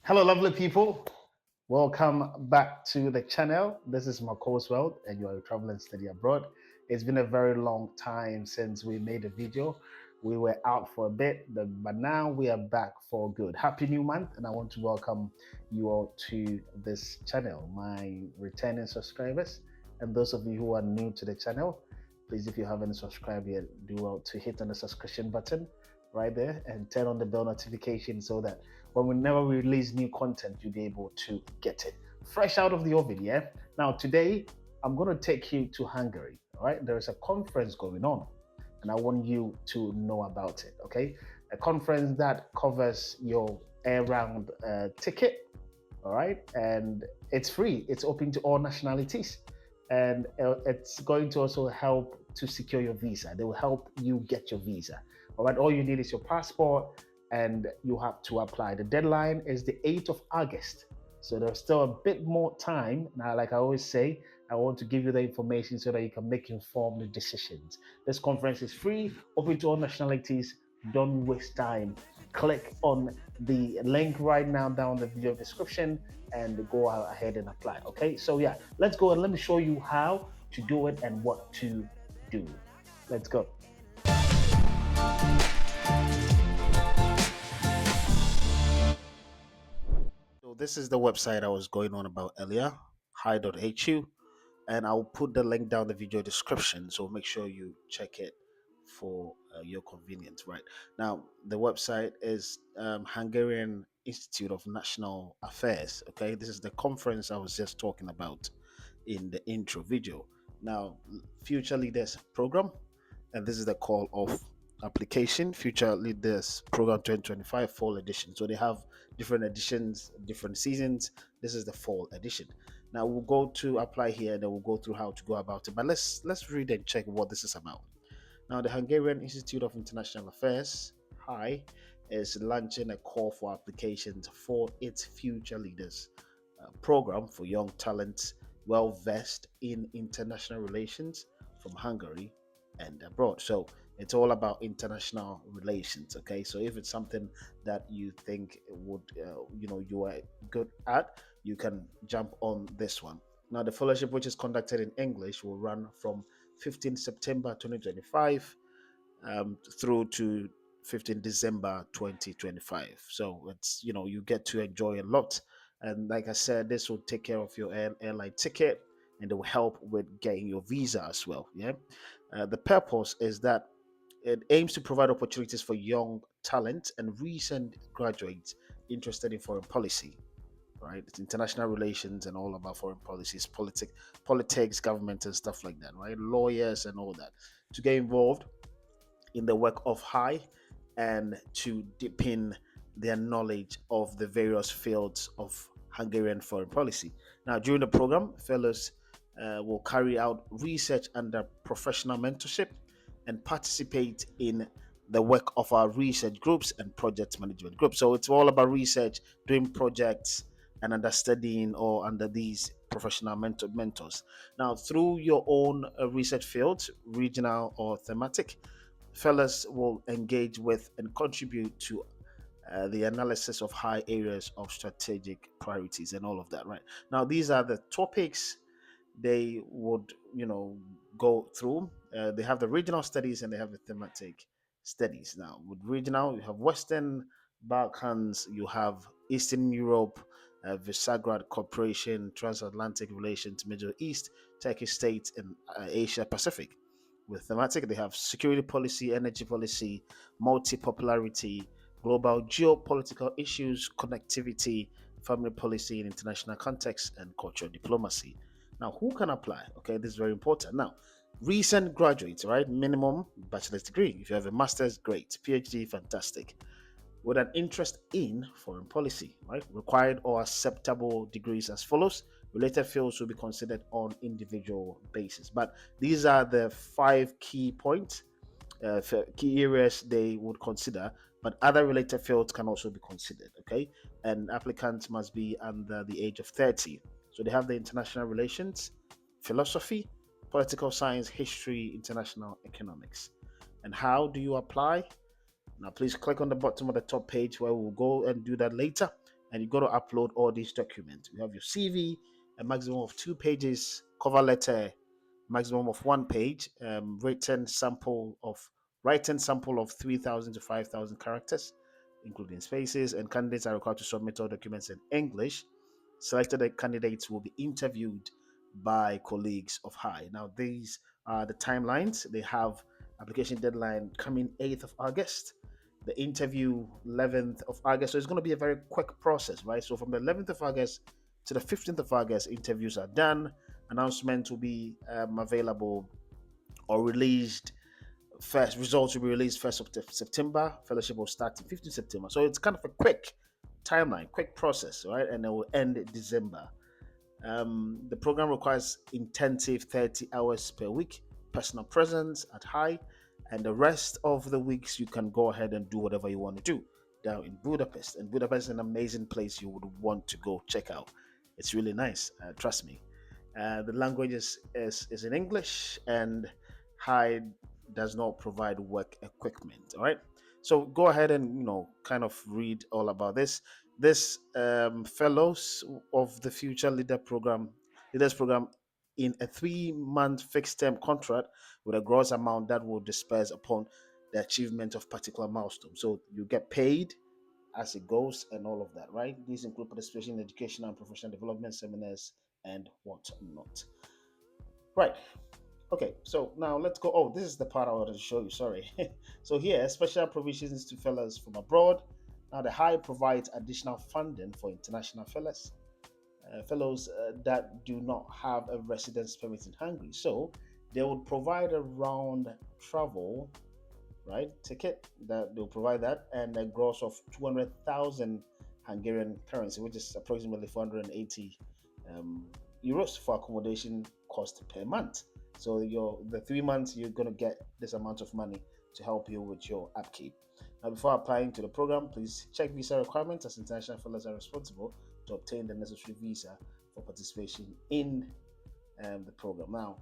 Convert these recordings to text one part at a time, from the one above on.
Hello, lovely people. Welcome back to the channel. This is Mccoles World, and you are traveling study abroad. It's been a very long time since we made a video. We were out for a bit, but now we are back for good. Happy new month, and I want to welcome you all to this channel, my returning subscribers, and those of you who are new to the channel. Please, if you haven't subscribed yet, do well to hit on the subscription button right there and turn on the bell notification so that whenever we release new content, you'll be able to get it fresh out of the oven. Yeah. Now, today, I'm going to take you to Hungary. All right. There is a conference going on, and I want you to know about it. Okay. A conference that covers your air round ticket. All right. And it's free, it's open to all nationalities. And it's going to also help to secure your visa. They will help you get your visa. All right. All you need is your passport and you have to apply. The deadline is the 8th of August. So there's still a bit more time. Now, like I always say, I want to give you the information so that you can make informed decisions. This conference is free, open to all nationalities. Don't waste time. Click on the link right now down the video description and go ahead and apply. Okay, so yeah, let's go and let me show you how to do it and what to do. Let's go. So this is the website I was going on about earlier, HIIA.hu, and I'll put the link down the video description. So make sure you check it for your convenience. Right now, the website is Hungarian Institute of National Affairs. Okay, this is the conference I was just talking about in the intro video. Now, Future Leaders Program, and this is the call of application, Future Leaders Program 2025 Fall Edition. So they have different editions, different seasons. This is the fall edition. Now we'll go to apply here, and then we'll go through how to go about it. But let's read and check what this is about. Now, the Hungarian Institute of International Affairs, HIIA, is launching a call for applications for its Future Leaders program for young talents well versed in international relations from Hungary and abroad. So it's all about international relations. Okay, so if it's something that you think would you are good at, you can jump on this one. Now, the fellowship, which is conducted in English, will run from 15 September 2025 through to 15 December 2025. So it's, you get to enjoy a lot. And like I said, this will take care of your airline ticket, and it will help with getting your visa as well. Yeah. The purpose is that it aims to provide opportunities for young talent and recent graduates interested in foreign policy, right? It's international relations and all about foreign policies, politics, government, and stuff like that, right? Lawyers and all that to get involved in the work of HIIA and to deepen their knowledge of the various fields of Hungarian foreign policy. Now, during the program, fellows will carry out research under professional mentorship and participate in the work of our research groups and project management groups. So it's all about research, doing projects, and understudying or under these professional mentors. Now, through your own research fields, regional or thematic, fellows will engage with and contribute to the analysis of high areas of strategic priorities and all of that. Right now, these are the topics they would go through. They have the regional studies and they have the thematic studies. Now, with regional, you have Western Balkans, you have Eastern Europe, Visegrad Cooperation, Transatlantic Relations, Middle East, Turkish states, and Asia Pacific. With thematic, they have security policy, energy policy, multi-popularity, global geopolitical issues, connectivity, family policy in international context, and cultural diplomacy. Now, who can apply? Okay, this is very important. Now, recent graduates, right? Minimum bachelor's degree. If you have a master's, great. PhD, fantastic. With an interest in foreign policy, right? Required or acceptable degrees as follows. Related fields will be considered on individual basis. But these are the 5 key points, key areas they would consider, but other related fields can also be considered. Okay, and applicants must be under the age of 30. So they have the international relations, philosophy, political science, history, international economics. And how do you apply? Now, please click on the bottom of the top page where we'll go and do that later. and you got to upload all these documents. You have your CV, a maximum of 2 pages, cover letter, maximum of 1 page, written sample of 3,000 to 5,000 characters, including spaces, and candidates are required to submit all documents in English. Selected candidates will be interviewed by colleagues of HIIA. Now, these are the timelines. They have application deadline coming 8th of August, the interview 11th of August. So it's going to be a very quick process, right? So from the 11th of August to the 15th of August, interviews are done. Announcement will be available or released first. Results will be released 1st of September. Fellowship will start in 15th September. So it's kind of a quick timeline, quick process, right? And it will end in December. The program requires intensive 30 hours per week, personal presence at HIIA, and the rest of the weeks you can go ahead and do whatever you want to do down in Budapest. And Budapest is an amazing place you would want to go check out. It's really nice, trust me. The language is in English, and HIIA does not provide work equipment. All right, so go ahead and kind of read all about this. This fellows of the Future Leaders Program, in a 3-month fixed term contract with a gross amount that will disperse upon the achievement of particular milestones. So you get paid as it goes and all of that, right? These include participation in educational and professional development seminars and whatnot. Right. Okay, so now let's go. Oh, this is the part I wanted to show you. Sorry. So here, special provisions to fellows from abroad. Now, the HIIA provides additional funding for international fellows that do not have a residence permit in Hungary. So they would provide a round travel, right, ticket. That they'll provide that, and a gross of 200,000 Hungarian currency, which is approximately 480 euros for accommodation cost per month. So the 3 months you're gonna get this amount of money to help you with your upkeep. Now, before applying to the program, please check visa requirements, as international fellows are responsible to obtain the necessary visa for participation in the program. Now,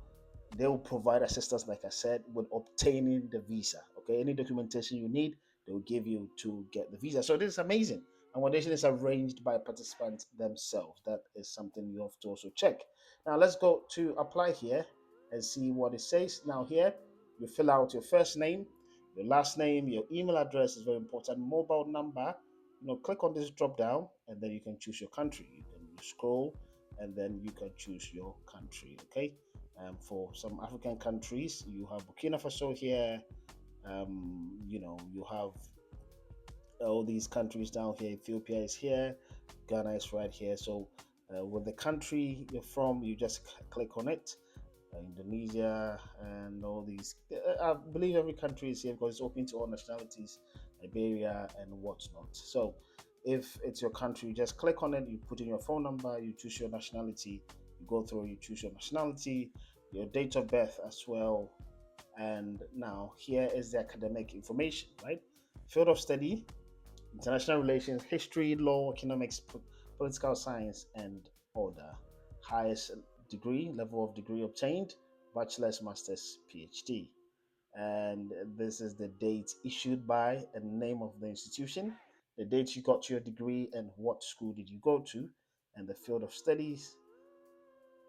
they will provide assistance, like I said, with obtaining the visa. Okay, any documentation you need, they will give you to get the visa. So this is amazing. Accommodation is arranged by participants themselves. That is something you have to also check. Now let's go to apply here and see what it says. Now here, you fill out your first name, your last name, your email address is very important, mobile number. Click on this drop down, and then you can choose your country. You can scroll, and then you can choose your country. Okay. For some African countries, you have Burkina Faso here. You have all these countries down here. Ethiopia is here. Ghana is right here. So, with the country you're from, you just click on it. Indonesia and all these. I believe every country is here because it's open to all nationalities, Liberia and whatnot. So, if it's your country, you just click on it. You put in your phone number. You choose your nationality. You go through. You choose your nationality, your date of birth as well. And now here is the academic information, right? Field of study: international relations, history, law, economics, political science, and order. Highest degree, level of degree obtained: bachelor's, master's, PhD. And this is the date issued by and name of the institution, the date you got your degree, and what school did you go to, and the field of studies,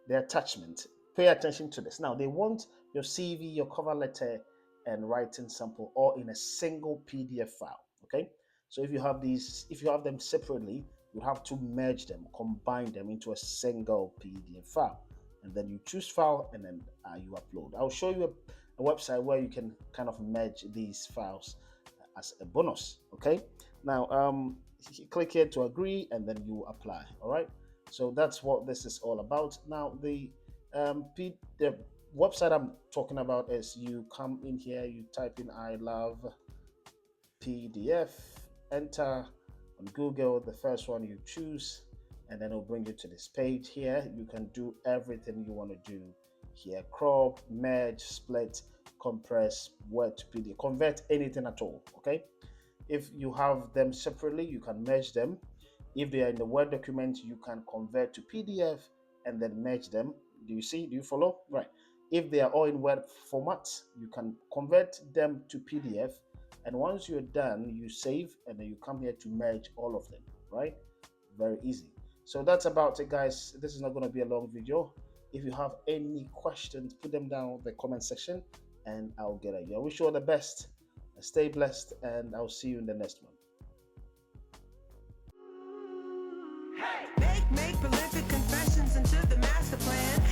the attachment. Pay attention to this. Now, they want your CV, your cover letter, and writing sample all in a single PDF file. Okay. So if you have them separately, you have to merge them, combine them into a single PDF file, and then you choose file, and then you upload. I'll show you a website where you can kind of merge these files as a bonus. Okay. Now, click here to agree, and then you apply. All right. So that's what this is all about. Now, the website I'm talking about is, you come in here, you type in "I love PDF," enter on Google, the first one you choose, and then it'll bring you to this page here. You can do everything you want to do here: crop, merge, split, compress, word to PDF, convert, anything at all. Okay. If you have them separately, you can merge them. If they are in the Word document, you can convert to PDF and then merge them. Do you see? Do you follow? Right. If they are all in Word format, you can convert them to PDF. And once you're done, you save, and then you come here to merge all of them. Right. Very easy. So that's about it, guys. This is not going to be a long video. If you have any questions, put them down in the comment section and I'll get at you. I wish you all the best. Stay blessed, and I'll see you in the next one. Make prolific confessions into the master plan.